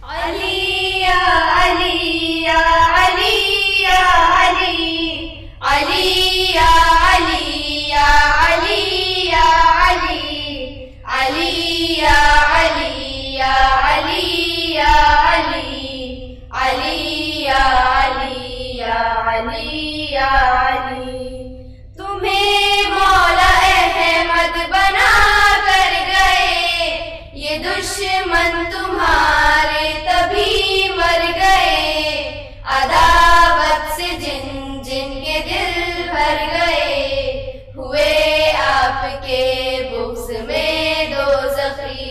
अली या अली या अली या अली, अली या अली या अली या अली, अली या अली या अली या अली, अली या अली या अली या अली। तुम्हें मौला अहमद बना कर गए ये दुश्मन तुम्हारे तभी मर गए, अदावत से जिन जिन के दिल भर गए, हुए आपके बुग़्ज़ में दोज़खी।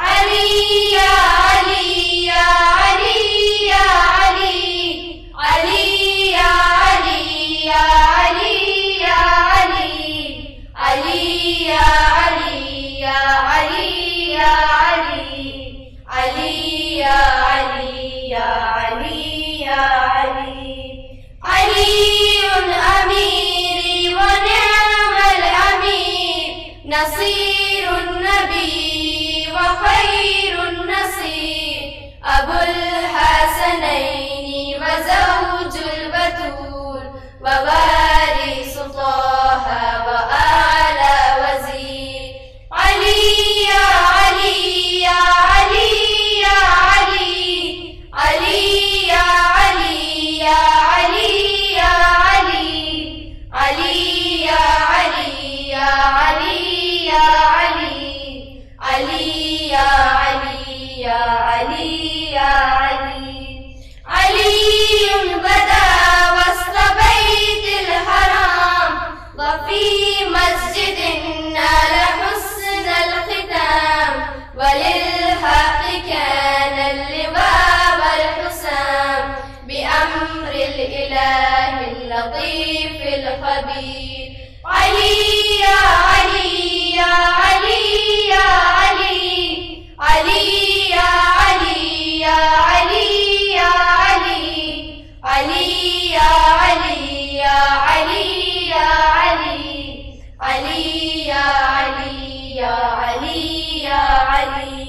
अली या अली या अली या अली, अली या अली या अली या अली, अली या अली या अली या अली, अली या अली या अली या अली। अलीउन अमीरी व निअमल अमीर, नसीरुन नबी व खैरुन नसीर, अबुल हसनैनी व ज़ौजुल बतूल, व वारिसु ताहा व आला वज़ीर। अली या अली या अली या अली, अली या अली या अली या अली, अली या अली या अली या अली, अली या अली या अली या अली। अलीउन बदा वस्त बैतिल हराम, व फी मस्जिदिन नाल हुस्नल खिताम, वलिल हक़ कानल लिवा वल हुसाम, बिअम्रिल इलाहिल लतीफ़िल ख़बीर। अली या अली या अली या अली, अली या अली या अली या अली, अली या अली या अली या अली, अली या अली या अली या अली।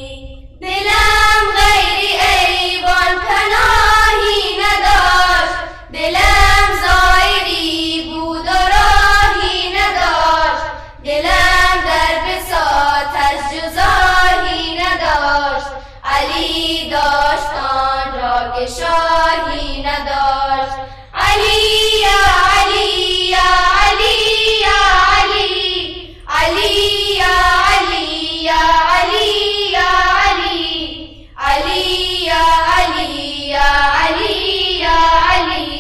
दिलम गैरी ऐबान पनाही نداشت, दिलम ज़ायरी بود و راهی نداشت, दिलम در بساطش جزاهی نداشت, علی داشت آن را که شاهی نداشت। علی یا علی یا علی یا علی، علی یا علی یا علی یا علی، علی یا علی یا علی یا علی،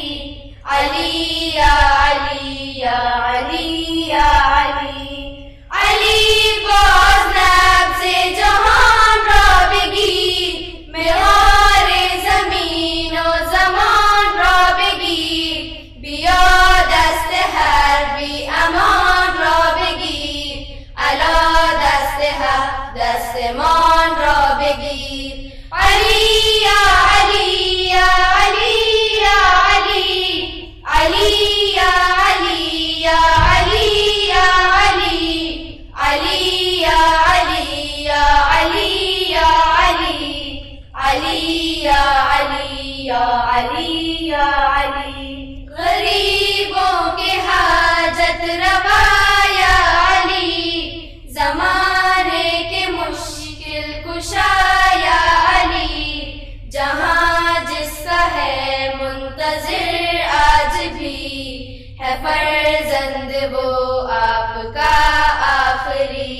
علی یا علی یا علی یا علی۔ علی باز نبض جهان را بگیر، مهار زمین و زمان را بگیر، بیا دست حربی امان را بگیر، الا دست حق دستمان را بگیر۔ علی یا علی یا علی یا علی، علی یا علی یا علی یا علی، علی یا علی یا علی یا علی، علی या अली या अली या अली। गरीबों के हाजत रवा या अली, ज़माने के मुश्किल कुशा या अली, जहाँ जिसका है मुंतज़िर आज भी, है फर्जंद वो आपका आखिरी।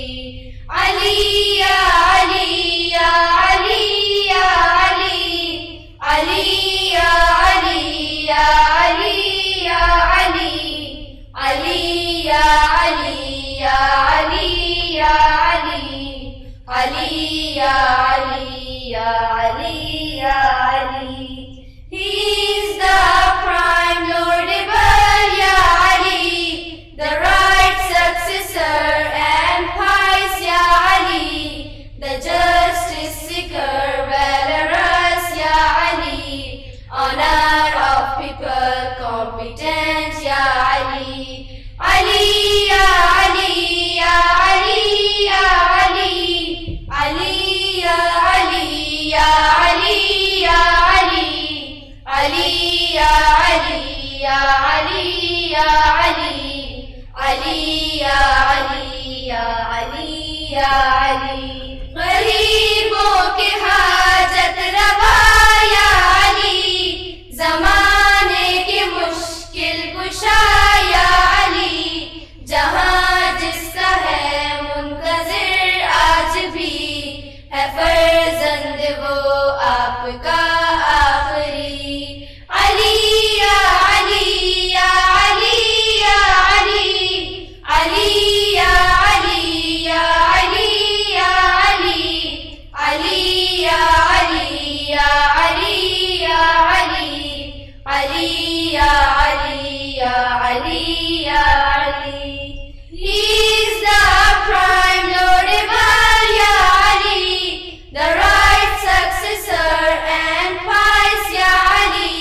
अली या अली या अली या अली, अली या अली या अली या अली, अली या अली या अली या अली, अली या अली या अली या Ali. He is the prime laudable ya Ali, the right successor and pious ya Ali, the justice seeker valorous ya Ali, honor of people competent ya Ali, Ali ya Ali ya Ali ya Ali, Ali ya Ali ya Ali Ali या अली या अली या अली, अली या अली या अली या अली। गरीबों के हाजत रवा या अली, ज़माने के मुश्किल कुशा या अली, जहाँ जिसका है मुंतज़िर आज भी, है फर्जंद वो आपका आखिरी। अली या अली या अली या अली, अली या अली या अली या अली, अली या अली या अली या अली, अली या अली या अली या Ali. He is the prime laudable ya Ali, the right successor and pious ya Ali,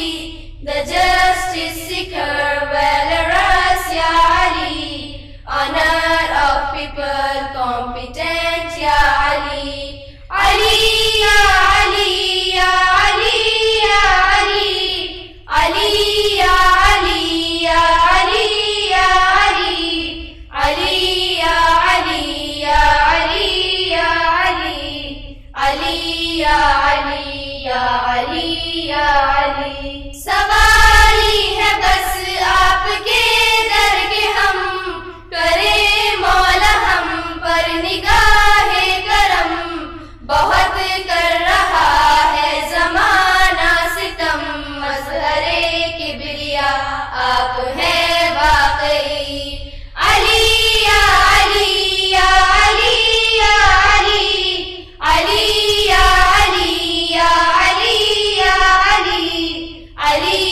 the justice seeker valorous ya Ali, honor of people competent ya Ali, Ali ya Ali ya Ali ya Ali, Ali ya Ali ya Ali ya Ali, Ali ya Ali ya Ali ya Ali, Ali ya Ali ya Ali ya Ali। सवारी है बस आपके दर के हम, करे मौला हम पर निगाहे करम, बहुत कर रहा है ज़माना सितम, मज़हरे किबरिया आप हैं वाकई। अली या अली या अली या अली, अली या अली या अली या अली, अली